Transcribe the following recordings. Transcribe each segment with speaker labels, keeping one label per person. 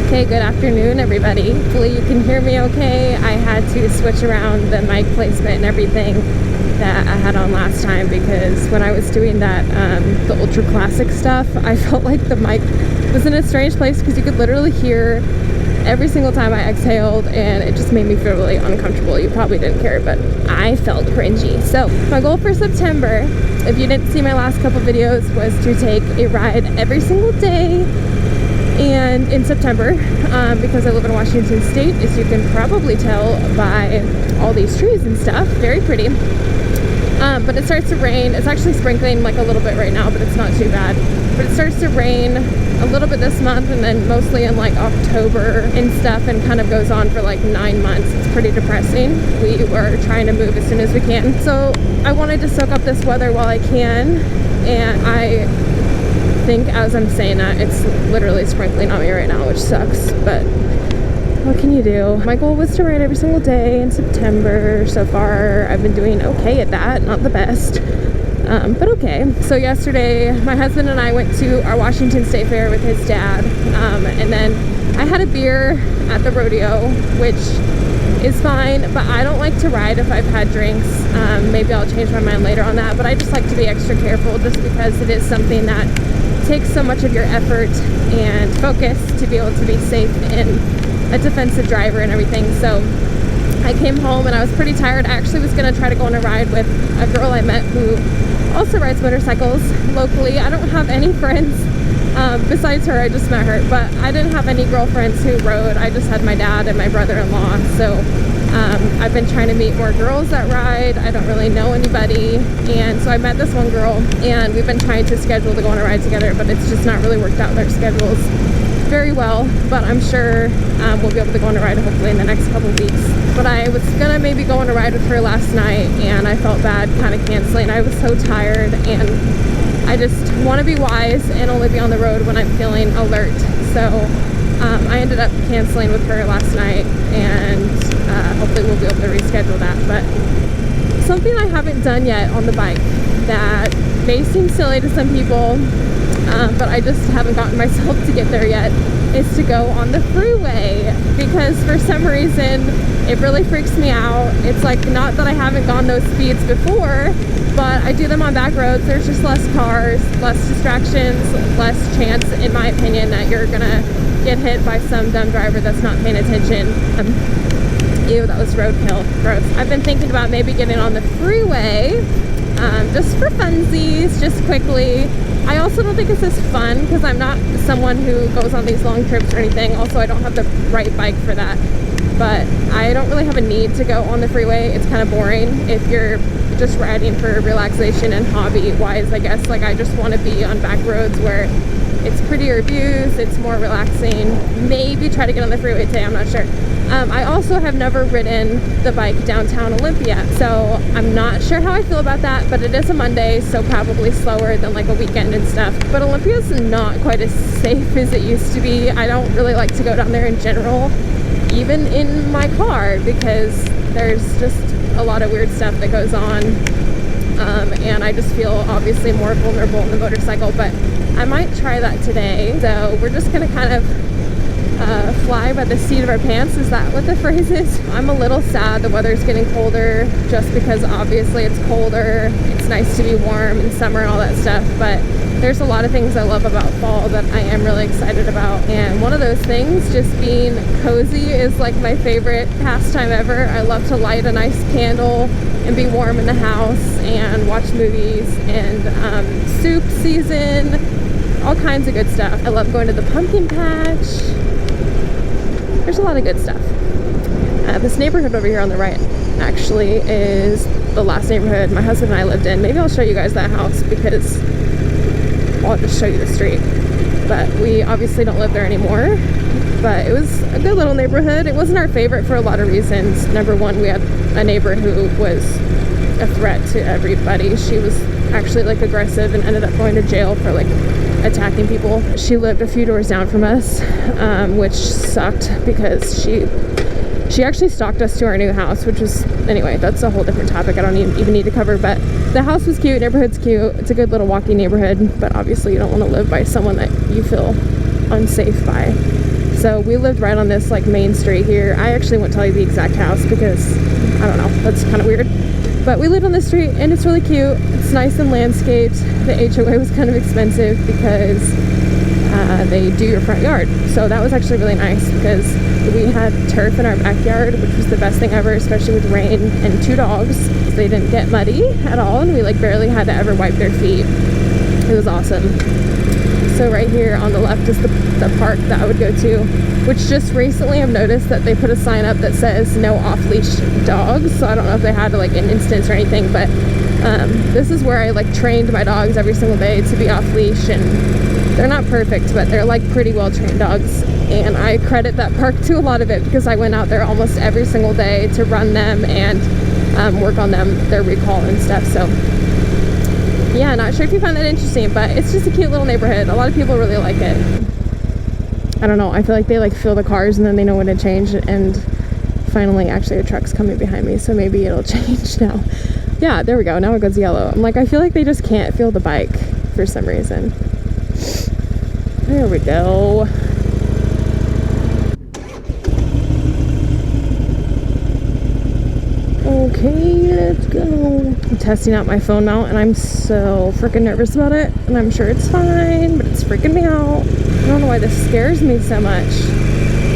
Speaker 1: Okay, good afternoon, everybody. Hopefully you can hear me okay. I had to switch around the mic placement and everything that I had on last time because when I was doing that, the ultra classic stuff, I felt like the mic was in a strange place because you could literally hear every single time I exhaled, and it just made me feel really uncomfortable. You probably didn't care, but I felt cringy. So my goal for September, if you didn't see my last couple videos, was to take a ride every single day and in September, because I live in Washington State, as you can probably tell by all these trees and stuff. Very pretty. But it starts to rain. It's actually sprinkling like a little bit right now, but it's not too bad. But it starts to rain a little bit this month, and then mostly in like October and stuff, and kind of goes on for like 9 months. It's pretty depressing. We were trying to move as soon as we can. So I wanted to soak up this weather while I can, and I think as I'm saying that, it's literally sprinkling on me right now, which sucks, but what can you do? My goal was to ride every single day in September. So far, I've been doing okay at that. Not the best, but okay. So yesterday, my husband and I went to our Washington State Fair with his dad, and then I had a beer at the rodeo, which is fine, but I don't like to ride if I've had drinks. Maybe I'll change my mind later on that, but I just like to be extra careful just because it is something that takes so much of your effort and focus to be able to be safe in a defensive driver and everything. So I came home and I was pretty tired. I actually was going to try to go on a ride with a girl I met who also rides motorcycles locally. I don't have any friends besides her. I just met her, but I didn't have any girlfriends who rode. I just had my dad and my brother-in-law. So I've been trying to meet more girls that ride. I don't really know anybody, and so I met this one girl, and we've been trying to schedule to go on a ride together, but it's just not really worked out with our schedules very well. But I'm sure we'll be able to go on a ride hopefully in the next couple weeks. But I was gonna maybe go on a ride with her last night, and I felt bad kind of canceling. I was so tired, and I just want to be wise and only be on the road when I'm feeling alert. So I ended up canceling with her last night, and hopefully we'll be able to reschedule that. But something I haven't done yet on the bike that may seem silly to some people, but I just haven't gotten myself to get there yet, is to go on the freeway, because for some reason it really freaks me out. It's like, not that I haven't gone those speeds before, but I do them on back roads. There's just less cars, less distractions, less chance, in my opinion, that you're gonna get hit by some dumb driver that's not paying attention. Ew, that was roadkill. Gross. I've been thinking about maybe getting on the freeway, just for funsies, just quickly. I also don't think it's as fun because I'm not someone who goes on these long trips or anything. Also, I don't have the right bike for that. But I don't really have a need to go on the freeway. It's kind of boring if you're just riding for relaxation and hobby-wise, I guess. Like, I just want to be on back roads where it's prettier views, it's more relaxing. Maybe try to get on the freeway today, I'm not sure. I also have never ridden the bike downtown Olympia, so I'm not sure how I feel about that, but it is a Monday, so probably slower than like a weekend and stuff. But Olympia's not quite as safe as it used to be. I don't really like to go down there in general, even in my car, because there's just a lot of weird stuff that goes on, and I just feel obviously more vulnerable in the motorcycle. But I might try that today. So we're just gonna kind of fly by the seat of our pants. Is that what the phrase is? I'm a little sad the weather's getting colder, just because obviously it's colder. It's nice to be warm in summer and all that stuff, but there's a lot of things I love about fall that I am really excited about. And one of those things, just being cozy, is like my favorite pastime ever. I love to light a nice candle and be warm in the house and watch movies and soup season, all kinds of good stuff. I love going to the pumpkin patch. There's a lot of good stuff. This neighborhood over here on the right actually is the last neighborhood my husband and I lived in. Maybe I'll show you guys that house, because I'll just show you the street. But we obviously don't live there anymore. But it was a good little neighborhood. It wasn't our favorite for a lot of reasons. Number one, we had a neighbor who was a threat to everybody. She was actually like aggressive and ended up going to jail for like attacking people. She lived a few doors down from us, which sucked because she actually stalked us to our new house, which was, anyway, that's a whole different topic I don't even need to cover. But the house was cute, neighborhood's cute, it's a good little walking neighborhood, but obviously you don't want to live by someone that you feel unsafe by. So we lived right on this like main street here. I actually won't tell you the exact house because I don't know, that's kind of weird. But we lived on this street and it's really cute. It's nice and landscaped. The HOA was kind of expensive because they do your front yard. So that was actually really nice because we had turf in our backyard, which was the best thing ever, especially with rain, and 2 dogs. They didn't get muddy at all, and we like barely had to ever wipe their feet. It was awesome. So right here on the left is the park that I would go to, which just recently I've noticed that they put a sign up that says no off-leash dogs. So I don't know if they had like an instance or anything, but this is where I like trained my dogs every single day to be off-leash, and they're not perfect, but they're like pretty well-trained dogs. And I credit that park to a lot of it because I went out there almost every single day to run them and work on them, their recall and stuff. So yeah, not sure if you find that interesting, but it's just a cute little neighborhood. A lot of people really like it. I don't know, I feel like they like feel the cars and then they know when to change, and finally actually a truck's coming behind me, so maybe it'll change now. Yeah, there we go, now it goes yellow. I'm like, I feel like they just can't feel the bike for some reason. There we go. Okay, let's go. I'm testing out my phone mount and I'm so freaking nervous about it, and I'm sure it's fine, but it's freaking me out. I don't know why this scares me so much.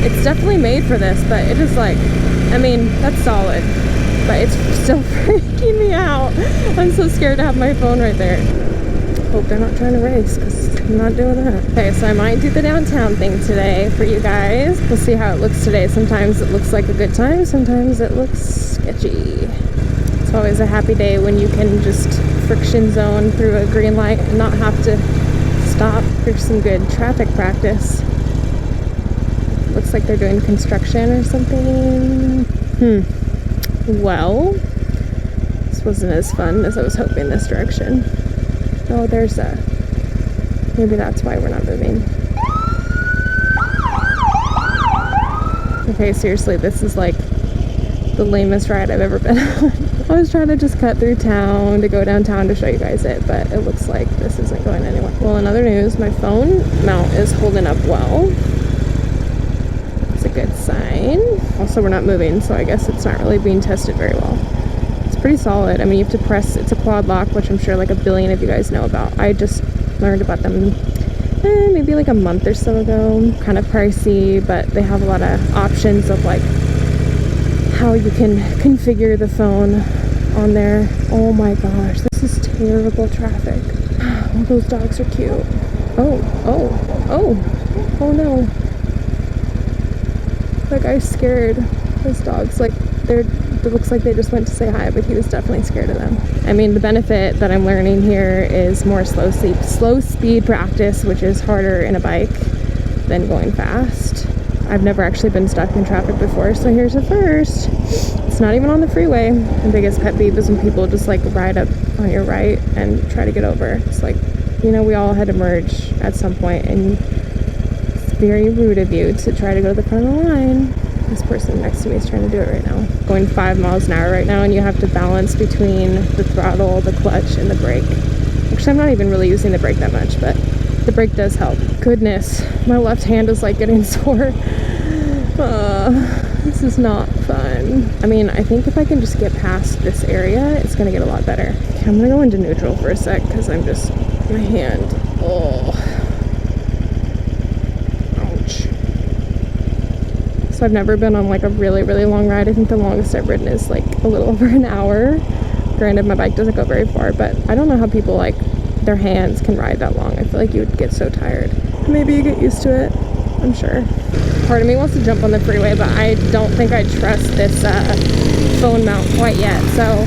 Speaker 1: It's definitely made for this, but it is like, I mean, that's solid, but it's still freaking me out. I'm so scared to have my phone right there. Hope they're not trying to race because I'm not doing that. Okay, so I might do the downtown thing today for you guys. We'll see how it looks today. Sometimes it looks like a good time, sometimes it looks sketchy. It's always a happy day when you can just friction zone through a green light and not have to stop for some good traffic practice. Looks like they're doing construction or something. Well, this wasn't as fun as I was hoping this direction. Oh, there's a... Maybe that's why we're not moving. Okay, seriously, this is like the lamest ride I've ever been on. I was trying to just cut through town to go downtown to show you guys it, but it looks like this isn't going anywhere. Well, in other news, my phone mount is holding up well. It's a good sign. Also, we're not moving, so I guess it's not really being tested very well. Pretty solid. I mean, you have to press, it's a quad lock, which I'm sure like a billion of you guys know about. I just learned about them maybe like a month or so ago. Kind of pricey, but they have a lot of options of like how you can configure the phone on there. Oh my gosh, this is terrible traffic. Oh, those dogs are cute. Oh no. That guy's scared. Those dogs, like, it looks like they just went to say hi, but he was definitely scared of them. I mean, the benefit that I'm learning here is more slow speed practice, which is harder in a bike than going fast. I've never actually been stuck in traffic before, so here's a first. It's not even on the freeway. The biggest pet peeve is when people just like ride up on your right and try to get over. It's like, you know, we all had to merge at some point, and it's very rude of you to try to go to the front of the line. This person next to me is trying to do it right now. Going 5 miles an hour right now, and you have to balance between the throttle, the clutch, and the brake. Actually, I'm not even really using the brake that much, but the brake does help. Goodness, my left hand is like getting sore. This is not fun. I mean, I think if I can just get past this area, it's gonna get a lot better. Okay, I'm gonna go into neutral for a sec, because I'm just, my hand, oh. So I've never been on like a really, really long ride. I think the longest I've ridden is like a little over an hour. Granted, my bike doesn't go very far, but I don't know how people like their hands can ride that long. I feel like you would get so tired. Maybe you get used to it, I'm sure. Part of me wants to jump on the freeway, but I don't think I trust this phone mount quite yet. So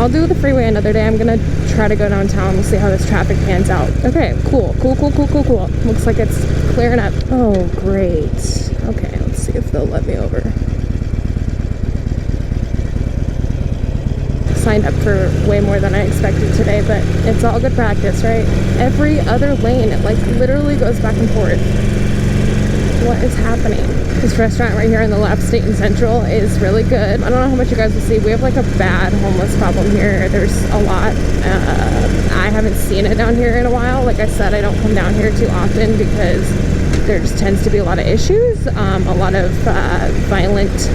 Speaker 1: I'll do the freeway another day. I'm gonna try to go downtown. We'll see how this traffic pans out. Okay, cool. Looks like it's clearing up. Oh, great. Okay, let's see if they'll let me over. Signed up for way more than I expected today, but it's all good practice, right? Every other lane, it like literally goes back and forth. What is happening? This restaurant right here on the left, State and Central, is really good. I don't know how much you guys will see. We have like a bad homeless problem here. There's a lot. I haven't seen it down here in a while. Like I said, I don't come down here too often because there just tends to be a lot of issues, a lot of violent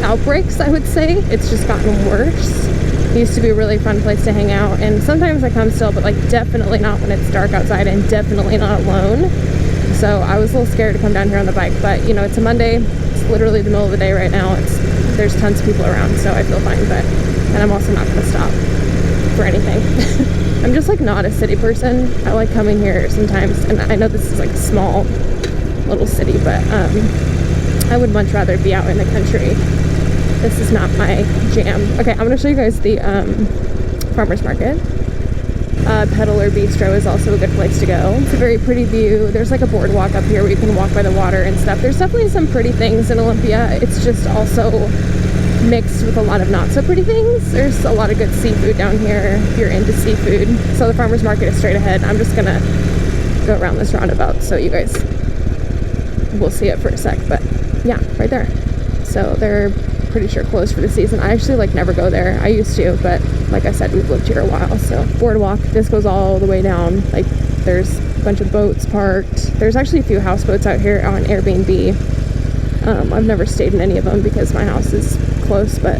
Speaker 1: outbreaks, I would say. It's just gotten worse. It used to be a really fun place to hang out, and sometimes I come still, but like definitely not when it's dark outside, and definitely not alone. So I was a little scared to come down here on the bike, but you know, it's a Monday. It's literally the middle of the day right now. There's tons of people around, so I feel fine, and I'm also not gonna stop for anything. I'm just like not a city person. I like coming here sometimes, and I know this is like a small little city, but I would much rather be out in the country. This is not my jam. Okay, I'm gonna show you guys the farmer's market. Peddler Bistro is also a good place to go. It's a very pretty view. There's like a boardwalk up here where you can walk by the water and stuff. There's definitely some pretty things in Olympia. It's just also mixed with a lot of not so pretty things. There's a lot of good seafood down here if you're into seafood. So the farmer's market is straight ahead. I'm just gonna go around this roundabout so you guys will see it for a sec, but yeah, right there. So they're pretty sure closed for the season. I actually like never go there. I used to, but like I said, we've lived here a while. So boardwalk, this goes all the way down. Like there's a bunch of boats parked. There's actually a few houseboats out here on Airbnb. I've never stayed in any of them because my house is close, but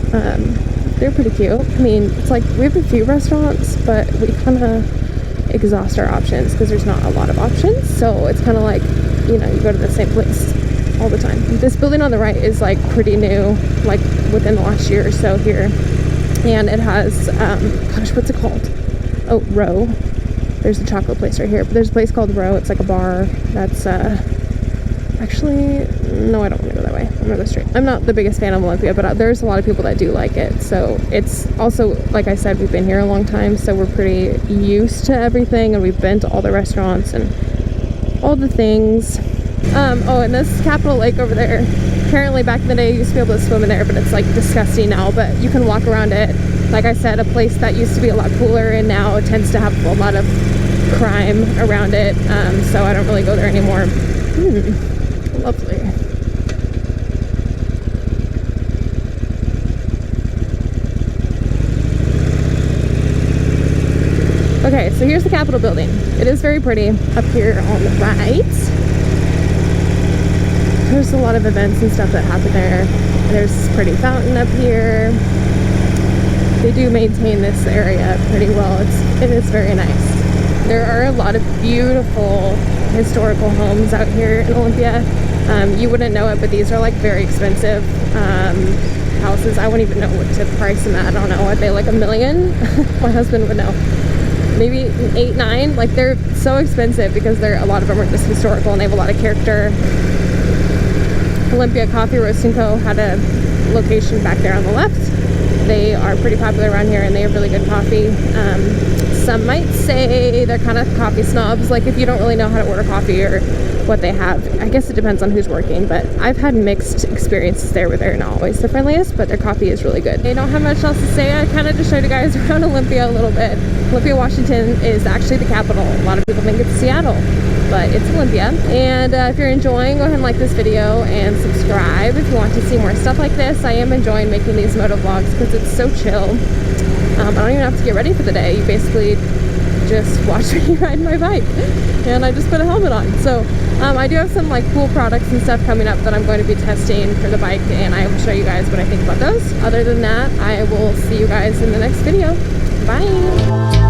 Speaker 1: they're pretty cute. I mean, it's like we have a few restaurants, but we kind of exhaust our options because there's not a lot of options. So it's kind of like, you know, you go to the same place all the time. This building on the right is like pretty new, like within the last year or so here, and it has gosh, what's it called? Oh, Row. There's a chocolate place right here, but there's a place called Row. It's like a bar that's actually, no, I don't want to go that way. I'm gonna go straight. I'm not the biggest fan of Olympia, but there's a lot of people that do like it. So it's also, like I said, we've been here a long time, so we're pretty used to everything, and we've been to all the restaurants and all the things. Oh, and this Capitol Lake over there, apparently back in the day you used to be able to swim in there, but it's like disgusting now, but you can walk around it. Like I said, a place that used to be a lot cooler and now it tends to have a lot of crime around it, so I don't really go there anymore. Lovely. Okay, so here's the Capitol building. It is very pretty up here on the right. There's a lot of events and stuff that happen there. There's this pretty fountain up here. They do maintain this area pretty well. It is very nice. There are a lot of beautiful historical homes out here in Olympia. You wouldn't know it, but these are like very expensive houses. I wouldn't even know what to price them at. I don't know. Are they like $1 million? My husband would know. Maybe 8, 9. Like they're so expensive because a lot of them are just historical and they have a lot of character. Olympia Coffee Roasting Co. had a location back there on the left. They are pretty popular around here and they have really good coffee. Some might say they're kind of coffee snobs, like if you don't really know how to order coffee or what they have. I guess it depends on who's working, but I've had mixed experiences there where they're not always the friendliest, but their coffee is really good. I don't have much else to say. I kind of just showed you guys around Olympia a little bit. Olympia, Washington is actually the capital. A lot of people think it's Seattle, but it's Olympia. And if you're enjoying, go ahead and like this video and subscribe if you want to see more stuff like this. I am enjoying making these moto vlogs because it's so chill. I don't even have to get ready for the day. You basically just watch me ride my bike, and I just put a helmet on. So I do have some like cool products and stuff coming up that I'm going to be testing for the bike, and I will show you guys what I think about those. Other than that, I will see you guys in the next video. Bye.